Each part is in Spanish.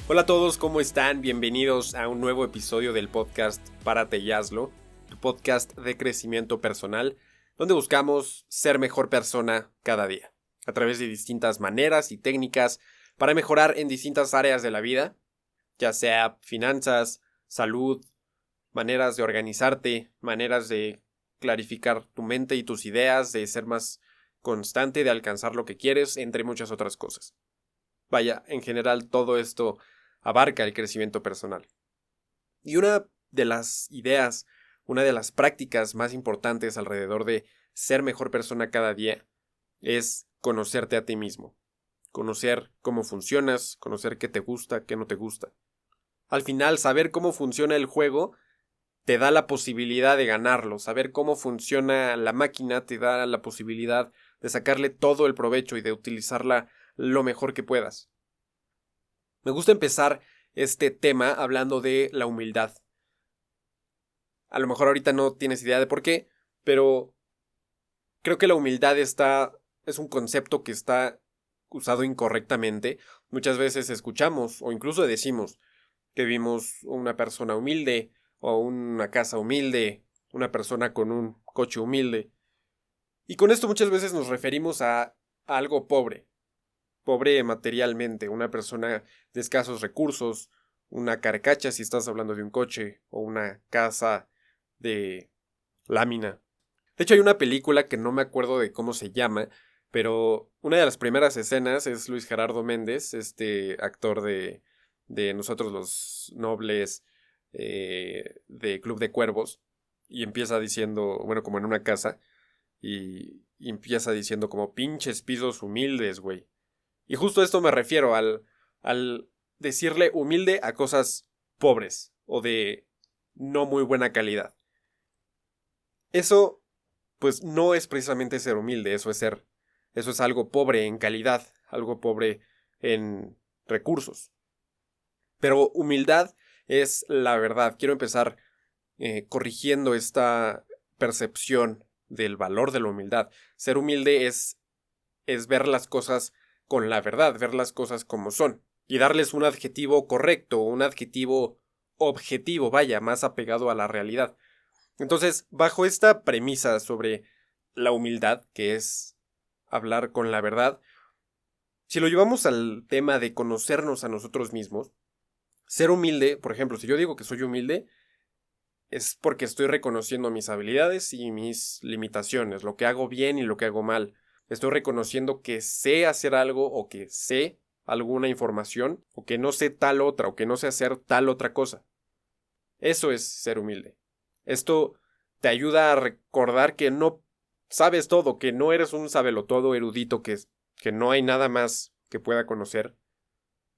Hola a todos, ¿cómo están? Bienvenidos a un nuevo episodio del podcast Párate y Hazlo, tu podcast de crecimiento personal, donde buscamos ser mejor persona cada día, a través de distintas maneras y técnicas para mejorar en distintas áreas de la vida, ya sea finanzas, salud, maneras de organizarte, maneras de clarificar tu mente y tus ideas, de ser más constante, de alcanzar lo que quieres, entre muchas otras cosas. Vaya, en general todo esto abarca el crecimiento personal. Y una de las ideas, una de las prácticas más importantes alrededor de ser mejor persona cada día es conocerte a ti mismo. Conocer cómo funcionas, conocer qué te gusta, qué no te gusta. Al final, saber cómo funciona el juego te da la posibilidad de ganarlo. Saber cómo funciona la máquina te da la posibilidad de sacarle todo el provecho y de utilizarla lo mejor que puedas. Me gusta empezar este tema hablando de la humildad. A lo mejor ahorita no tienes idea de por qué, pero creo que la humildad es un concepto que está usado incorrectamente. Muchas veces escuchamos o incluso decimos que vimos una persona humilde o una casa humilde, una persona con un coche humilde. Y con esto muchas veces nos referimos a algo pobre. Pobre materialmente, una persona de escasos recursos, una carcacha si estás hablando de un coche o una casa de lámina. De hecho hay una película que no me acuerdo de cómo se llama, pero una de las primeras escenas es Luis Gerardo Méndez, este actor de Nosotros los Nobles, de Club de Cuervos, y empieza diciendo, bueno, como en una casa, y empieza diciendo como pinches pisos humildes, güey. Y justo a esto me refiero al decirle humilde a cosas pobres o de no muy buena calidad. Eso, pues, no es precisamente ser humilde, eso es algo pobre en calidad, algo pobre en recursos. Pero humildad es la verdad. Quiero empezar corrigiendo esta percepción del valor de la humildad. Ser humilde es ver las cosas con la verdad, ver las cosas como son, y darles un adjetivo correcto, un adjetivo objetivo, vaya, más apegado a la realidad. Entonces, bajo esta premisa sobre la humildad, que es hablar con la verdad, si lo llevamos al tema de conocernos a nosotros mismos, ser humilde, por ejemplo, si yo digo que soy humilde, es porque estoy reconociendo mis habilidades y mis limitaciones, lo que hago bien y lo que hago mal. Estoy reconociendo que sé hacer algo o que sé alguna información o que no sé tal otra o que no sé hacer tal otra cosa. Eso es ser humilde. Esto te ayuda a recordar que no sabes todo, que no eres un sabelotodo erudito, que no hay nada más que pueda conocer.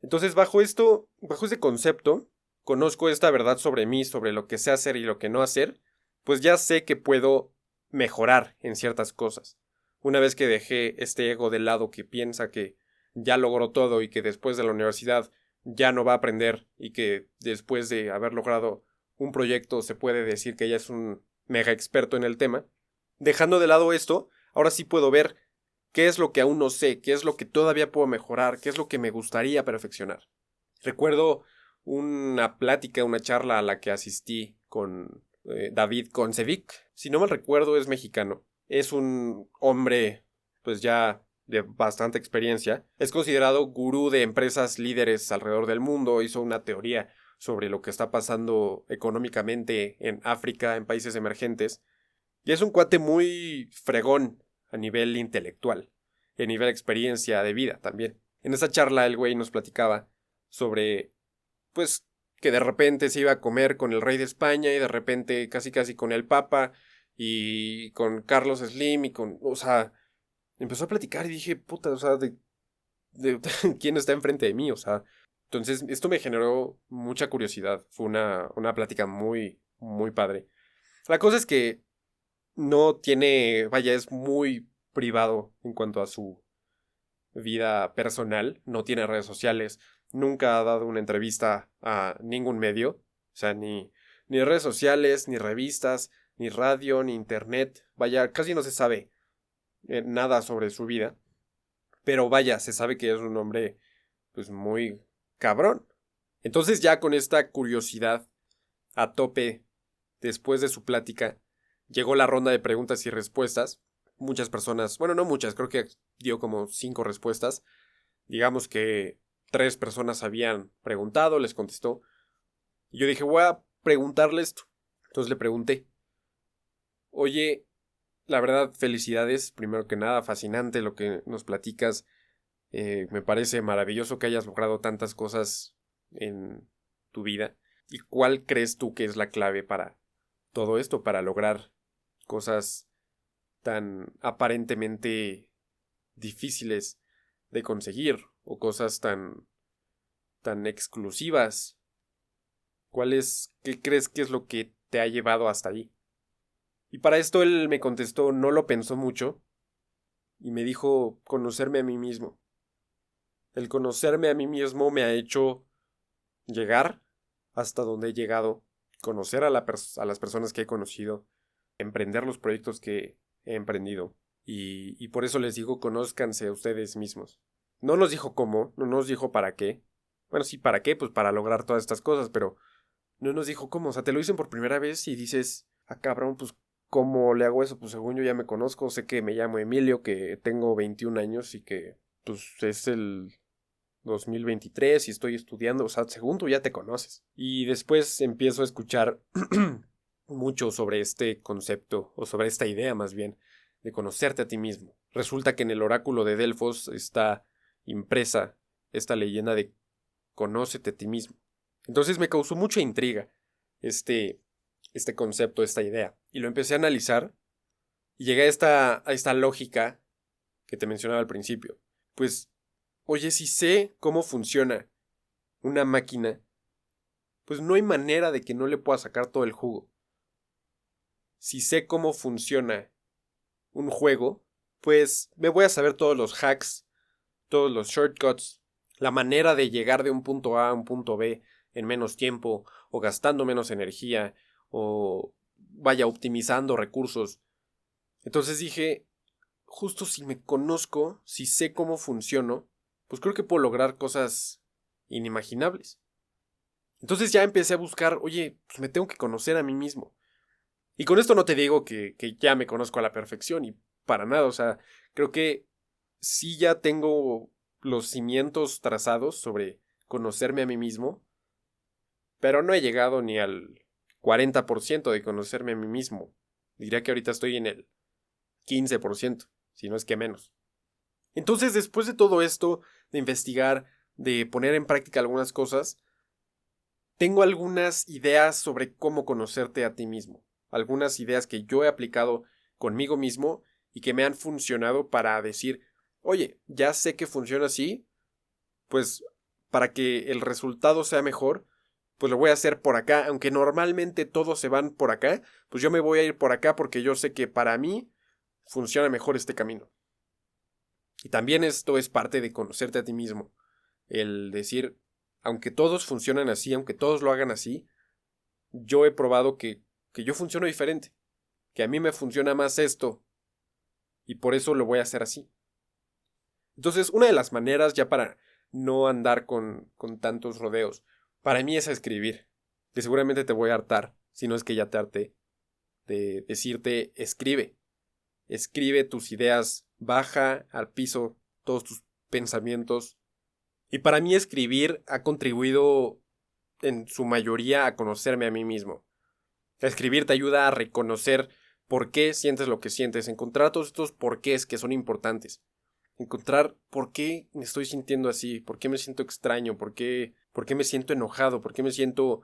Entonces, bajo este concepto, conozco esta verdad sobre mí, sobre lo que sé hacer y lo que no hacer, pues ya sé que puedo mejorar en ciertas cosas. Una vez que dejé este ego de lado que piensa que ya logró todo y que después de la universidad ya no va a aprender y que después de haber logrado un proyecto se puede decir que ya es un mega experto en el tema, dejando de lado esto, ahora sí puedo ver qué es lo que aún no sé, qué es lo que todavía puedo mejorar, qué es lo que me gustaría perfeccionar. Recuerdo una plática, una charla a la que asistí con David Koncevic. Si no mal recuerdo, es mexicano. Es un hombre, pues ya de bastante experiencia. Es considerado gurú de empresas líderes alrededor del mundo. Hizo una teoría sobre lo que está pasando económicamente en África, en países emergentes. Y es un cuate muy fregón a nivel intelectual, y a nivel experiencia de vida también. En esa charla el güey nos platicaba sobre, pues, que de repente se iba a comer con el rey de España y de repente casi casi con el papa y con Carlos Slim y con, o sea, empezó a platicar y dije, puta, o sea, de quién está enfrente de mí, o sea. Entonces, esto me generó mucha curiosidad. Fue una plática muy, muy padre. La cosa es que no tiene, vaya, es muy privado en cuanto a su vida personal, no tiene redes sociales, nunca ha dado una entrevista a ningún medio, o sea, ni redes sociales, ni revistas, ni radio, ni internet, vaya, casi no se sabe nada sobre su vida, pero vaya, se sabe que es un hombre, pues muy cabrón, Entonces ya con esta curiosidad a tope, después de su plática, llegó la ronda de preguntas y respuestas. Muchas personas, bueno, no muchas, creo que dio como 5 respuestas. Digamos que 3 personas habían preguntado, les contestó. Y yo dije, voy a preguntarle esto. Entonces le pregunté, oye, la verdad, felicidades, primero que nada, fascinante lo que nos platicas. Me parece maravilloso que hayas logrado tantas cosas en tu vida. ¿Y cuál crees tú que es la clave para todo esto, para lograr cosas tan aparentemente difíciles de conseguir o cosas tan exclusivas? ¿Qué crees que es lo que te ha llevado hasta ahí? Y para esto él me contestó, no lo pensó mucho, y me dijo conocerme a mí mismo. El conocerme a mí mismo me ha hecho llegar hasta donde he llegado, conocer a las personas que he conocido, emprender los proyectos que he emprendido. Y por eso les digo, conózcanse a ustedes mismos. No nos dijo cómo, no nos dijo para qué. Bueno, sí, ¿para qué? Pues para lograr todas estas cosas, pero no nos dijo cómo. O sea, te lo dicen por primera vez y dices, ah, cabrón, pues, ¿cómo le hago eso? Pues según yo ya me conozco, sé que me llamo Emilio, que tengo 21 años y que, pues, es el 2023 y estoy estudiando. O sea, según tú ya te conoces. Y después empiezo a escuchar mucho sobre este concepto, o sobre esta idea más bien, de conocerte a ti mismo. Resulta que en el oráculo de Delfos está impresa esta leyenda de conócete a ti mismo. Entonces me causó mucha intriga este, este concepto, esta idea. Y lo empecé a analizar y llegué a esta lógica que te mencionaba al principio. Pues, oye, si sé cómo funciona una máquina, pues no hay manera de que no le pueda sacar todo el jugo. Si sé cómo funciona un juego, pues me voy a saber todos los hacks, todos los shortcuts, la manera de llegar de un punto A a un punto B en menos tiempo, o gastando menos energía, o vaya optimizando recursos. Entonces dije, justo si me conozco, si sé cómo funciono, pues creo que puedo lograr cosas inimaginables. Entonces ya empecé a buscar, oye, pues me tengo que conocer a mí mismo. Y con esto no te digo que ya me conozco a la perfección y para nada, o sea, creo que sí ya tengo los cimientos trazados sobre conocerme a mí mismo, pero no he llegado ni al 40% de conocerme a mí mismo. Diría que ahorita estoy en el 15%, si no es que menos. Entonces, después de todo esto, de investigar, de poner en práctica algunas cosas, tengo algunas ideas sobre cómo conocerte a ti mismo. Algunas ideas que yo he aplicado conmigo mismo y que me han funcionado para decir, oye, ya sé que funciona así, pues para que el resultado sea mejor, pues lo voy a hacer por acá, aunque normalmente todos se van por acá, pues yo me voy a ir por acá porque yo sé que para mí funciona mejor este camino. Y también esto es parte de conocerte a ti mismo, el decir, aunque todos funcionan así, aunque todos lo hagan así, yo he probado que yo funciono diferente, que a mí me funciona más esto, y por eso lo voy a hacer así. Entonces, una de las maneras, ya para no andar con tantos rodeos, para mí es escribir, que seguramente te voy a hartar, si no es que ya te harté, de decirte, escribe. Escribe tus ideas, baja al piso todos tus pensamientos. Y para mí escribir ha contribuido en su mayoría a conocerme a mí mismo. Escribir te ayuda a reconocer por qué sientes lo que sientes, encontrar todos estos porqués que son importantes. Encontrar por qué me estoy sintiendo así, por qué me siento extraño, por qué me siento enojado, por qué me siento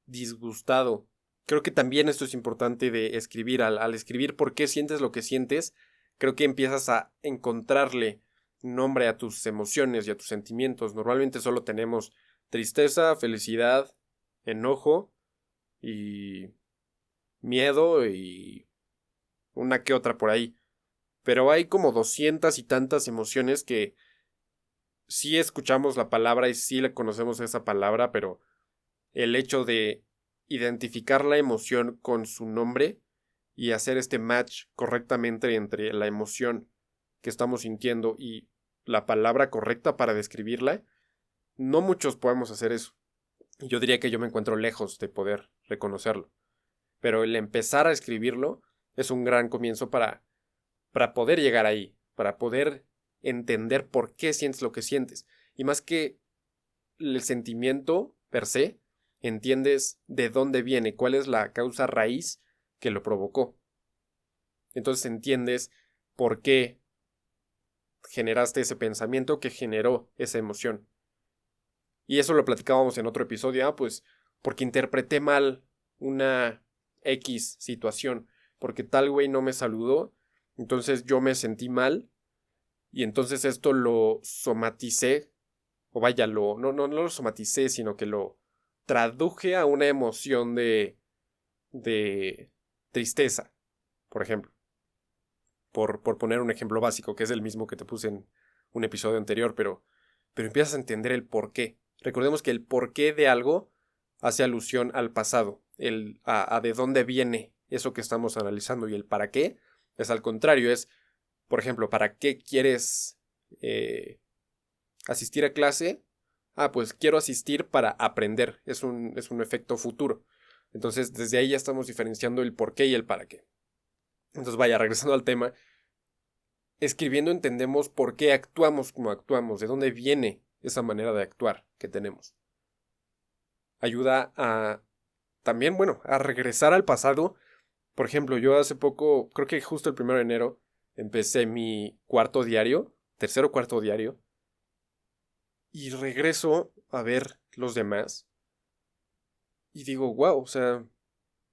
disgustado. Creo que también esto es importante de escribir. Al escribir por qué sientes lo que sientes, creo que empiezas a encontrarle nombre a tus emociones y a tus sentimientos. Normalmente solo tenemos tristeza, felicidad, enojo y miedo y una que otra por ahí. Pero hay como 200 y tantas emociones que sí escuchamos la palabra y sí le conocemos esa palabra, pero el hecho de identificar la emoción con su nombre y hacer este match correctamente entre la emoción que estamos sintiendo y la palabra correcta para describirla, no muchos podemos hacer eso. Y yo diría que yo me encuentro lejos de poder reconocerlo. Pero el empezar a escribirlo es un gran comienzo para poder llegar ahí, para poder entender por qué sientes lo que sientes. Y más que el sentimiento per se, entiendes de dónde viene, cuál es la causa raíz que lo provocó. Entonces entiendes por qué generaste ese pensamiento que generó esa emoción. Y eso lo platicábamos en otro episodio, pues porque interpreté mal una X situación, porque tal güey no me saludó, entonces yo me sentí mal y entonces esto lo somaticé, o vaya, no lo somaticé, sino que lo traduje a una emoción de tristeza, por ejemplo. Por poner un ejemplo básico, que es el mismo que te puse en un episodio anterior, pero empiezas a entender el porqué. Recordemos que el porqué de algo hace alusión al pasado, a de dónde viene eso que estamos analizando, y el para qué es al contrario, es, por ejemplo, ¿para qué quieres asistir a clase? Ah, pues quiero asistir para aprender, es un efecto futuro. Entonces, desde ahí ya estamos diferenciando el por qué y el para qué. Entonces, vaya, regresando al tema, escribiendo entendemos por qué actuamos como actuamos, de dónde viene esa manera de actuar que tenemos. Ayuda a también, bueno, a regresar al pasado. Por ejemplo, yo hace poco, creo que justo el 1 de enero, empecé mi tercer o cuarto diario, y regreso a ver los demás y digo, wow, o sea,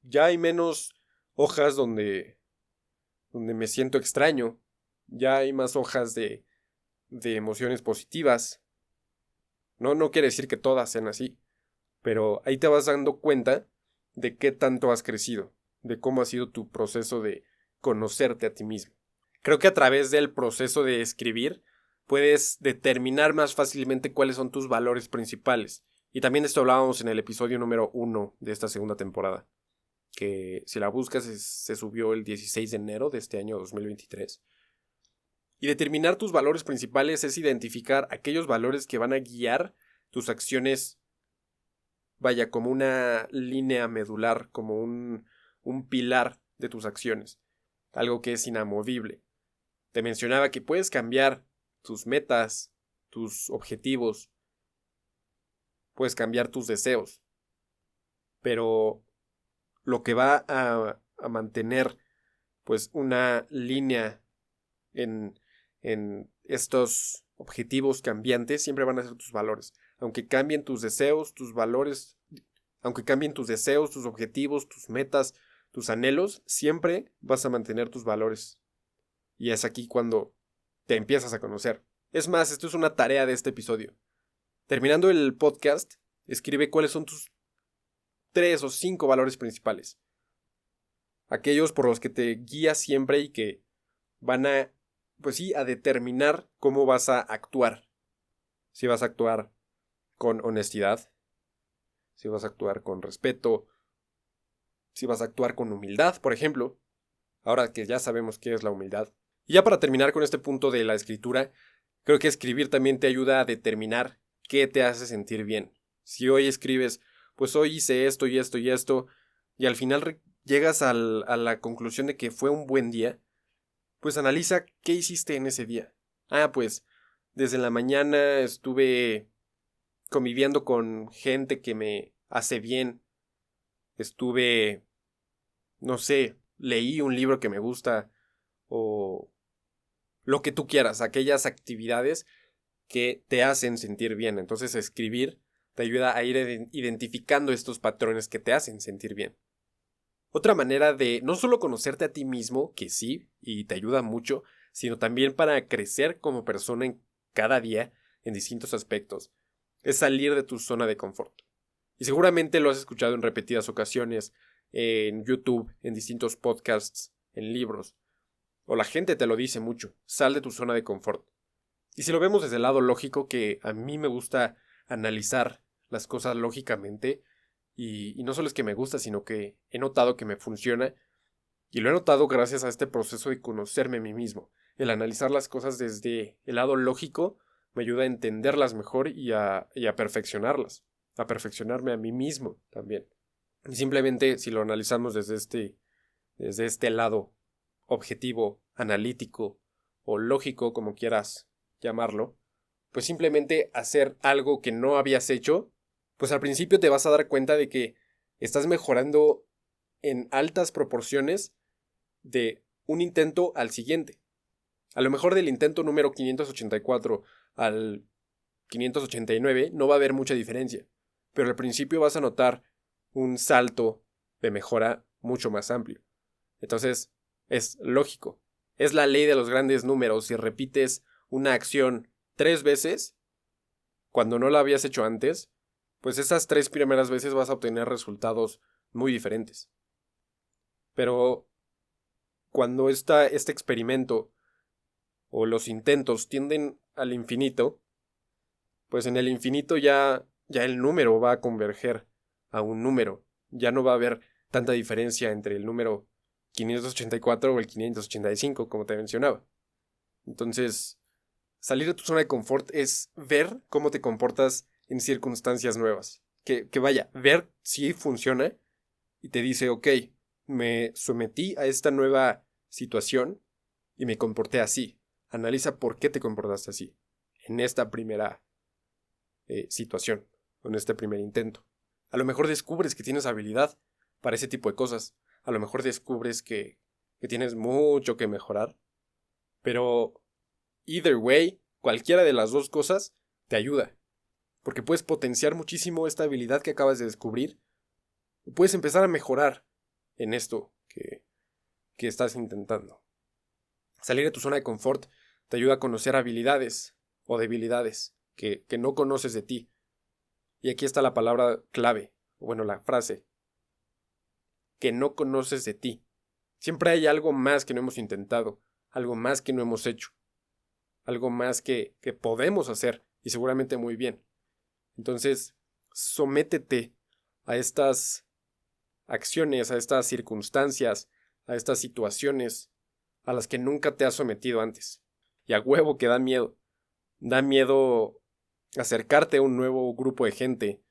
ya hay menos hojas donde me siento extraño, ya hay más hojas de emociones positivas. No quiere decir que todas sean así, pero ahí te vas dando cuenta de qué tanto has crecido, de cómo ha sido tu proceso de conocerte a ti mismo. Creo que a través del proceso de escribir puedes determinar más fácilmente cuáles son tus valores principales. Y también de esto hablábamos en el episodio número 1 de esta segunda temporada, que si la buscas se subió el 16 de enero de este año 2023. Y determinar tus valores principales es identificar aquellos valores que van a guiar tus acciones, vaya, como una línea medular, como un pilar de tus acciones, algo que es inamovible. Te mencionaba que puedes cambiar tus metas, tus objetivos, puedes cambiar tus deseos, pero lo que va a mantener pues una línea en estos objetivos cambiantes siempre van a ser tus valores. Aunque cambien tus deseos, tus valores, aunque cambien tus deseos, tus objetivos, tus metas, tus anhelos, siempre vas a mantener tus valores. Y es aquí cuando te empiezas a conocer. Es más, esto es una tarea de este episodio. Terminando el podcast, escribe cuáles son tus 3 o 5 valores principales. Aquellos por los que te guías siempre y que van a, pues sí, a determinar cómo vas a actuar. Si vas a actuar con honestidad, si vas a actuar con respeto, si vas a actuar con humildad, por ejemplo, ahora que ya sabemos qué es la humildad. Y ya para terminar con este punto de la escritura, creo que escribir también te ayuda a determinar qué te hace sentir bien. Si hoy escribes, pues hoy hice esto y esto y esto, y al final llegas a la conclusión de que fue un buen día, pues analiza qué hiciste en ese día. Ah, pues desde la mañana estuve conviviendo con gente que me hace bien. Estuve, no sé, leí un libro que me gusta, o lo que tú quieras, aquellas actividades que te hacen sentir bien. Entonces escribir te ayuda a ir identificando estos patrones que te hacen sentir bien. Otra manera de no solo conocerte a ti mismo, que sí, y te ayuda mucho, sino también para crecer como persona en cada día, en distintos aspectos, es salir de tu zona de confort. Y seguramente lo has escuchado en repetidas ocasiones, en YouTube, en distintos podcasts, en libros, o la gente te lo dice mucho, sal de tu zona de confort. Y si lo vemos desde el lado lógico, que a mí me gusta analizar las cosas lógicamente, y no solo es que me gusta, sino que he notado que me funciona, y lo he notado gracias a este proceso de conocerme a mí mismo. El analizar las cosas desde el lado lógico me ayuda a entenderlas mejor y a perfeccionarlas. a perfeccionarme a mí mismo también. Y simplemente si lo analizamos desde este lado objetivo, analítico o lógico, como quieras llamarlo, pues simplemente hacer algo que no habías hecho, pues al principio te vas a dar cuenta de que estás mejorando en altas proporciones de un intento al siguiente. A lo mejor del intento número 584 al 589 no va a haber mucha diferencia, pero al principio vas a notar un salto de mejora mucho más amplio. Entonces, es lógico. Es la ley de los grandes números. Si repites una acción 3 veces, cuando no la habías hecho antes, pues esas 3 primeras veces vas a obtener resultados muy diferentes. Pero cuando este experimento o los intentos tienden al infinito, pues en el infinito ya el número va a converger a un número. Ya no va a haber tanta diferencia entre el número 584 o el 585, como te mencionaba. Entonces, salir de tu zona de confort es ver cómo te comportas en circunstancias nuevas. Que vaya, ver si funciona y te dice, ok, me sometí a esta nueva situación y me comporté así. Analiza por qué te comportaste así en esta primera situación, en este primer intento. A lo mejor descubres que tienes habilidad para ese tipo de cosas. A lo mejor descubres que tienes mucho que mejorar. Pero, either way, cualquiera de las dos cosas te ayuda. Porque puedes potenciar muchísimo esta habilidad que acabas de descubrir. Y puedes empezar a mejorar en esto que estás intentando. Salir de tu zona de confort te ayuda a conocer habilidades o debilidades que no conoces de ti. Y aquí está la palabra clave, o bueno, la frase, que no conoces de ti. Siempre hay algo más que no hemos intentado, algo más que no hemos hecho, algo más que podemos hacer, y seguramente muy bien. Entonces, sométete a estas acciones, a estas circunstancias, a estas situaciones a las que nunca te has sometido antes. Y a huevo que da miedo. Da miedo acercarte a un nuevo grupo de gente.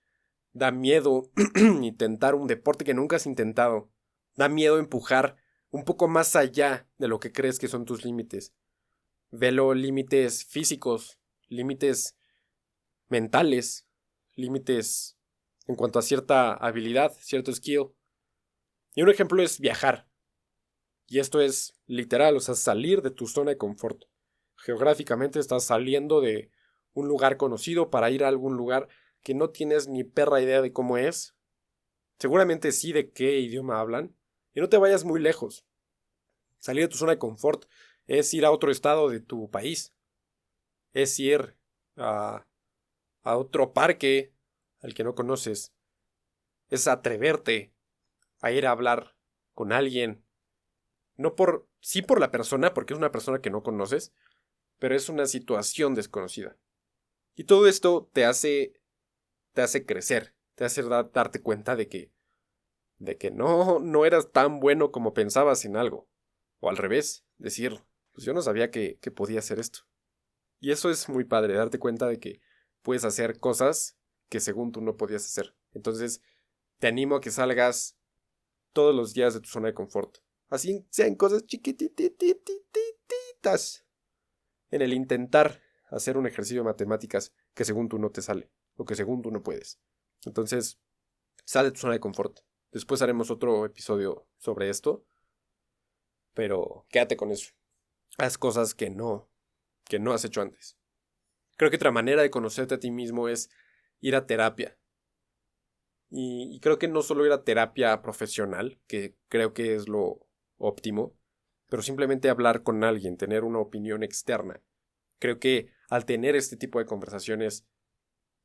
Da miedo intentar un deporte que nunca has intentado. Da miedo empujar un poco más allá de lo que crees que son tus límites. Velo límites físicos, límites mentales, límites en cuanto a cierta habilidad, cierto skill. Y un ejemplo es viajar. Y esto es literal, o sea, salir de tu zona de confort. Geográficamente estás saliendo de un lugar conocido para ir a algún lugar que no tienes ni perra idea de cómo es. Seguramente sí de qué idioma hablan. Y no te vayas muy lejos. Salir de tu zona de confort es ir a otro estado de tu país. Es ir a otro parque al que no conoces. Es atreverte a ir a hablar con alguien. No por, sí por la persona, porque es una persona que no conoces, pero es una situación desconocida. Y todo esto te hace crecer, te hace darte cuenta de que no eras tan bueno como pensabas en algo. O al revés, decir, pues yo no sabía que podía hacer esto. Y eso es muy padre, darte cuenta de que puedes hacer cosas que según tú no podías hacer. Entonces, te animo a que salgas todos los días de tu zona de confort. Así sean cosas chiquitititas. En el intentar hacer un ejercicio de matemáticas que según tú no te sale. O que según tú no puedes. Entonces, sal de tu zona de confort. Después haremos otro episodio sobre esto. Pero quédate con eso. Haz cosas que no has hecho antes. Creo que otra manera de conocerte a ti mismo es ir a terapia. Y creo que no solo ir a terapia profesional, que creo que es lo óptimo, pero simplemente hablar con alguien, tener una opinión externa. Creo que al tener este tipo de conversaciones,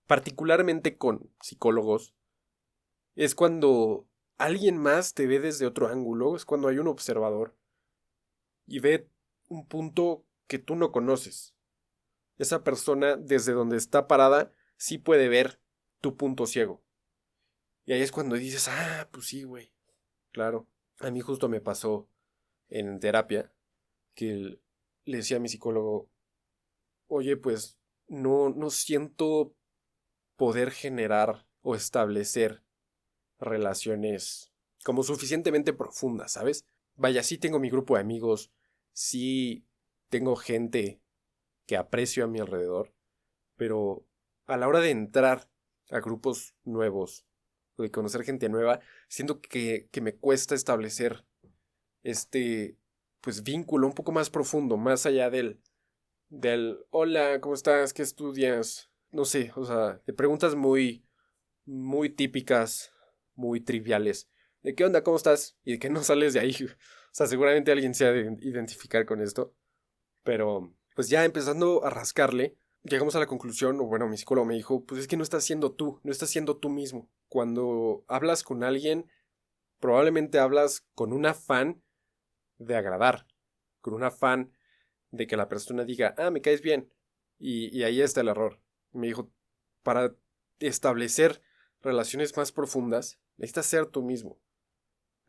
particularmente con psicólogos, es cuando alguien más te ve desde otro ángulo, es cuando hay un observador y ve un punto que tú no conoces. Esa persona desde donde está parada sí puede ver tu punto ciego. Y ahí es cuando dices, ah, pues sí, güey. Claro. A mí justo me pasó en terapia que le decía a mi psicólogo, oye, pues no siento poder generar o establecer relaciones como suficientemente profundas, ¿sabes? Vaya, sí tengo mi grupo de amigos, sí tengo gente que aprecio a mi alrededor, pero a la hora de entrar a grupos nuevos o de conocer gente nueva, siento que me cuesta establecer este, pues, vínculo un poco más profundo, más allá del hola, ¿cómo estás? ¿Qué estudias? No sé, o sea, de preguntas muy típicas, muy triviales. ¿De qué onda? ¿Cómo estás? Y de que no sales de ahí. O sea, seguramente alguien se ha de identificar con esto. Pero, pues ya empezando a rascarle, llegamos a la conclusión, o bueno, mi psicólogo me dijo, pues es que no estás siendo tú, no estás siendo tú mismo. Cuando hablas con alguien, probablemente hablas con un afán de agradar, con un afán de que la persona diga, ah, me caes bien. Y ahí está el error. Me dijo, para establecer relaciones más profundas, necesitas ser tú mismo.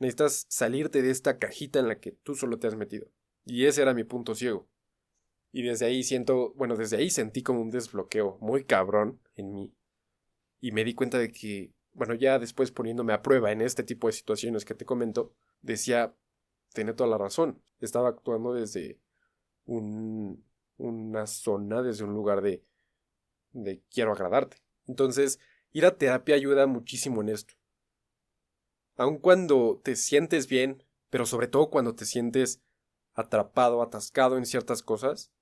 Necesitas salirte de esta cajita en la que tú solo te has metido. Y ese era mi punto ciego. Y desde ahí desde ahí sentí como un desbloqueo muy cabrón en mí. Y me di cuenta de que, bueno, ya después poniéndome a prueba en este tipo de situaciones que te comento, decía, tenía toda la razón. Estaba actuando desde una zona, desde un lugar de quiero agradarte. Entonces, ir a terapia ayuda muchísimo en esto. Aun cuando te sientes bien, pero sobre todo cuando te sientes atrapado, atascado en ciertas cosas,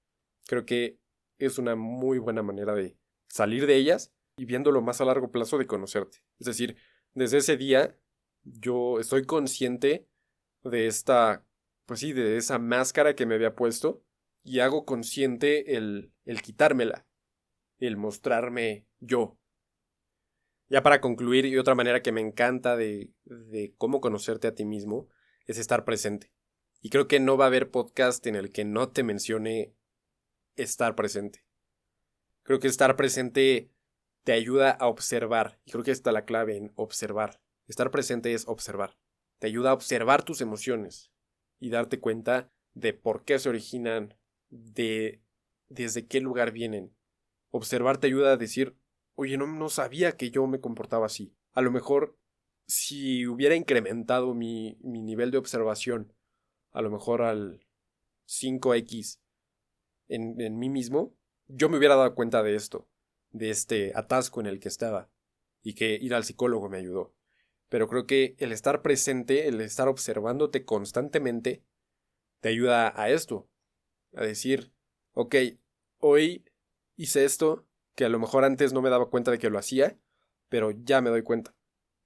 creo que es una muy buena manera de salir de ellas y viéndolo más a largo plazo de conocerte. Es decir, desde ese día yo estoy consciente de pues sí, de esa máscara que me había puesto y hago consciente el quitármela, el mostrarme yo. Ya para concluir, y otra manera que me encanta de cómo conocerte a ti mismo es estar presente. Y creo que no va a haber podcast en el que no te mencione estar presente. Creo que estar presente te ayuda a observar. Y creo que está la clave en observar. Estar presente es observar. Te ayuda a observar tus emociones y darte cuenta de por qué se originan, desde qué lugar vienen. Observar te ayuda a decir, oye, no sabía que yo me comportaba así. A lo mejor, si hubiera incrementado mi nivel de observación, a lo mejor al 5x en mí mismo, yo me hubiera dado cuenta de esto, de este atasco en el que estaba, y que ir al psicólogo me ayudó. Pero creo que el estar presente, el estar observándote constantemente, te ayuda a esto, a decir, ok, hoy hice esto, que a lo mejor antes no me daba cuenta de que lo hacía, pero ya me doy cuenta.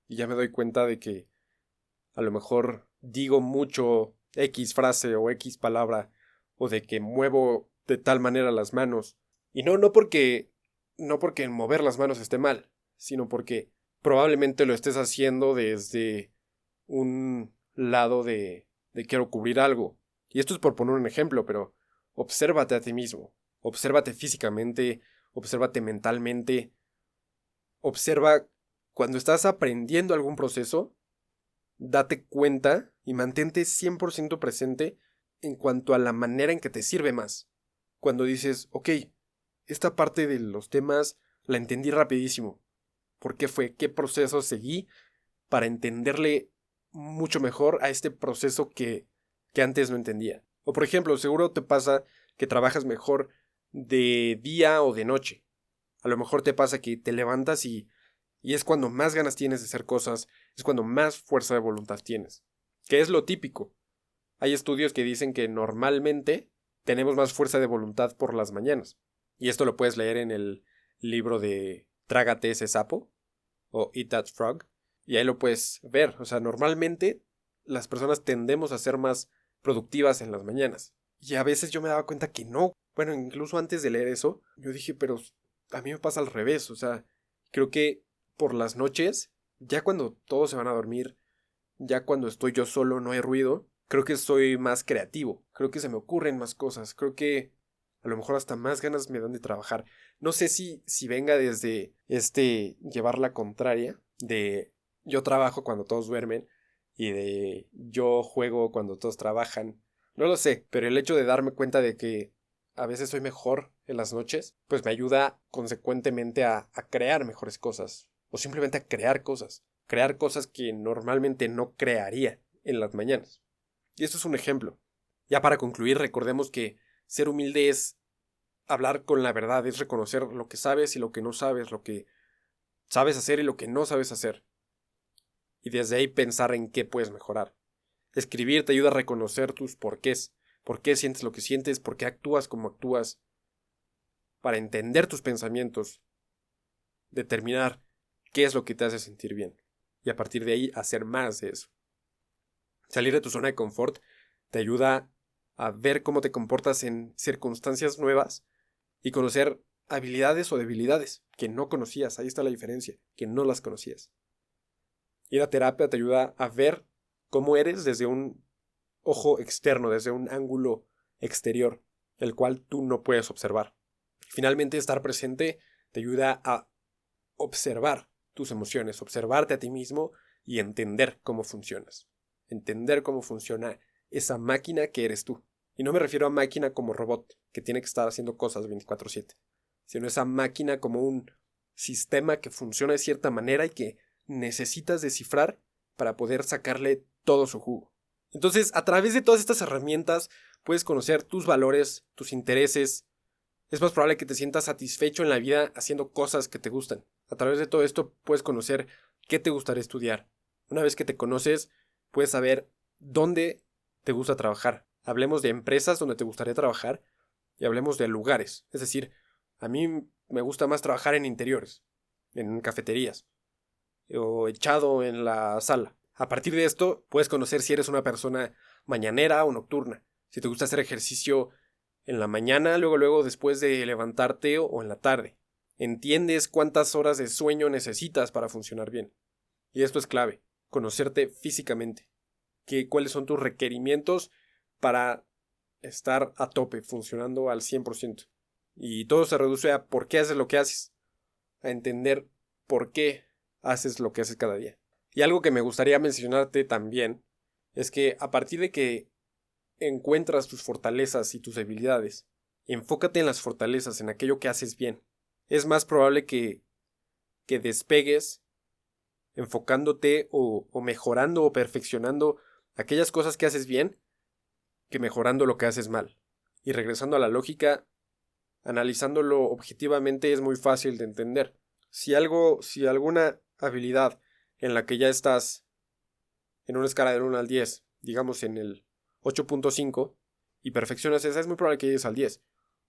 Y ya me doy cuenta de que a lo mejor digo mucho X frase o X palabra, o de que muevo de tal manera las manos. Y no porque mover las manos esté mal, sino porque probablemente lo estés haciendo desde un lado de quiero cubrir algo. Y esto es por poner un ejemplo, pero obsérvate a ti mismo, obsérvate físicamente, obsérvate mentalmente, observa cuando estás aprendiendo algún proceso, date cuenta y mantente 100% presente en cuanto a la manera en que te sirve más. Cuando dices, ok, esta parte de los temas la entendí rapidísimo. ¿Por qué fue? ¿Qué proceso seguí para entenderle mucho mejor a este proceso que antes no entendía? O por ejemplo, seguro te pasa que trabajas mejor de día o de noche. A lo mejor te pasa que te levantas y es cuando más ganas tienes de hacer cosas, es cuando más fuerza de voluntad tienes. Que es lo típico. Hay estudios que dicen que normalmente tenemos más fuerza de voluntad por las mañanas. Y esto lo puedes leer en el libro de Trágate ese sapo o Eat That Frog. Y ahí lo puedes ver. O sea, normalmente las personas tendemos a ser más productivas en las mañanas. Y a veces yo me daba cuenta que no. Bueno, incluso antes de leer eso, yo dije, pero a mí me pasa al revés. O sea, creo que por las noches, ya cuando todos se van a dormir, ya cuando estoy yo solo, no hay ruido, creo que soy más creativo. Creo que se me ocurren más cosas. Creo que a lo mejor hasta más ganas me dan de trabajar. No sé si venga desde llevar la contraria de yo trabajo cuando todos duermen y de yo juego cuando todos trabajan. No lo sé, pero el hecho de darme cuenta de que a veces soy mejor en las noches, pues me ayuda consecuentemente a crear mejores cosas. o simplemente a crear cosas que normalmente no crearía en las mañanas. Y esto es un ejemplo. Ya para concluir, recordemos que ser humilde es hablar con la verdad, es reconocer lo que sabes y lo que no sabes, lo que sabes hacer y lo que no sabes hacer. Y desde ahí pensar en qué puedes mejorar. Escribir te ayuda a reconocer tus porqués. ¿Por qué sientes lo que sientes? ¿Por qué actúas como actúas? Para entender tus pensamientos. Determinar qué es lo que te hace sentir bien. Y a partir de ahí hacer más de eso. Salir de tu zona de confort te ayuda a ver cómo te comportas en circunstancias nuevas y conocer habilidades o debilidades que no conocías. Ahí está la diferencia, que no las conocías. Ir a terapia te ayuda a ver cómo eres desde un ojo externo, desde un ángulo exterior, el cual tú no puedes observar. Finalmente, estar presente te ayuda a observar tus emociones, observarte a ti mismo y entender cómo funcionas. Entender cómo funciona esa máquina que eres tú. Y no me refiero a máquina como robot, que tiene que estar haciendo cosas 24/7, sino esa máquina como un sistema que funciona de cierta manera y que necesitas descifrar para poder sacarle todo su jugo. Entonces, a través de todas estas herramientas, puedes conocer tus valores, tus intereses. Es más probable que te sientas satisfecho en la vida haciendo cosas que te gustan. A través de todo esto, puedes conocer qué te gustaría estudiar. Una vez que te conoces, puedes saber dónde te gusta trabajar. Hablemos de empresas donde te gustaría trabajar y hablemos de lugares. Es decir, a mí me gusta más trabajar en interiores, en cafeterías, o echado en la sala. A partir de esto, puedes conocer si eres una persona mañanera o nocturna. Si te gusta hacer ejercicio en la mañana, luego después de levantarte o en la tarde. Entiendes cuántas horas de sueño necesitas para funcionar bien. Y esto es clave, conocerte físicamente. Cuáles son tus requerimientos para estar a tope, funcionando al 100%. Y todo se reduce a por qué haces lo que haces. A entender por qué haces lo que haces cada día. Y algo que me gustaría mencionarte también es que a partir de que encuentras tus fortalezas y tus debilidades, enfócate en las fortalezas, en aquello que haces bien. Es más probable que despegues enfocándote o mejorando o perfeccionando aquellas cosas que haces bien que mejorando lo que haces mal. Y regresando a la lógica, analizándolo objetivamente es muy fácil de entender. Si alguna habilidad en la que ya estás en una escala del 1 al 10, digamos en el 8.5, y perfeccionas esa, es muy probable que llegues al 10.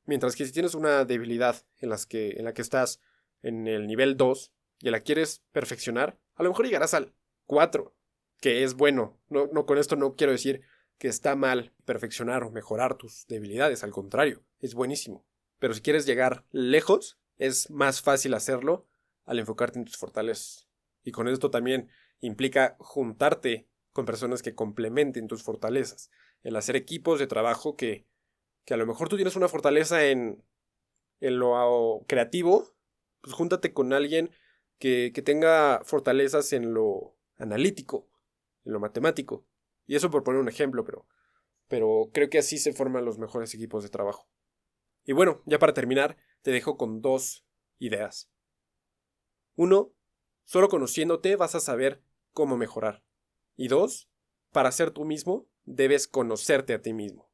Mientras que si tienes una debilidad en la que estás en el nivel 2 y la quieres perfeccionar, a lo mejor llegarás al 4, que es bueno. No, con esto no quiero decir que está mal perfeccionar o mejorar tus debilidades, al contrario, es buenísimo. Pero si quieres llegar lejos, es más fácil hacerlo al enfocarte en tus fortalezas. Y con esto también implica juntarte con personas que complementen tus fortalezas, el hacer equipos de trabajo que a lo mejor tú tienes una fortaleza en lo creativo, pues júntate con alguien que tenga fortalezas en lo analítico, en lo matemático. Y eso por poner un ejemplo, pero creo que así se forman los mejores equipos de trabajo. Y bueno, ya para terminar, te dejo con 2 ideas. 1, solo conociéndote vas a saber cómo mejorar. Y 2, para ser tú mismo, debes conocerte a ti mismo.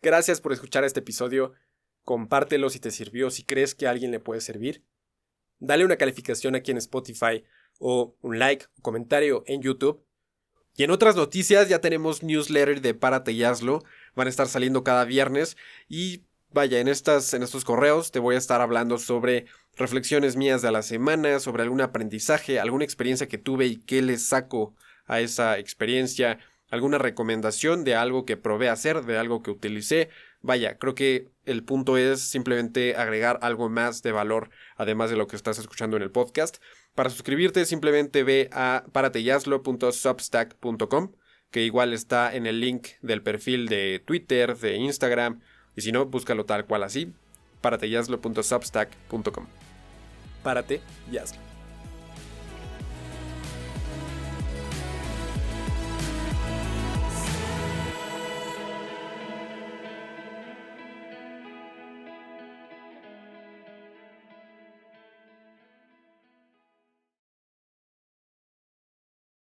Gracias por escuchar este episodio. Compártelo si te sirvió, si crees que a alguien le puede servir. Dale una calificación aquí en Spotify o un like o comentario en YouTube. Y en otras noticias ya tenemos newsletter de Párate y Hazlo. Van a estar saliendo cada viernes y vaya, en estos correos te voy a estar hablando sobre reflexiones mías de la semana, sobre algún aprendizaje, alguna experiencia que tuve y qué le saco a esa experiencia, alguna recomendación de algo que probé hacer, de algo que utilicé. Vaya, creo que el punto es simplemente agregar algo más de valor, además de lo que estás escuchando en el podcast. Para suscribirte, simplemente ve a parateyazlo.substack.com, que igual está en el link del perfil de Twitter, de Instagram, y si no, búscalo tal cual así, parateyazlo.substack.com. Párate y hazlo.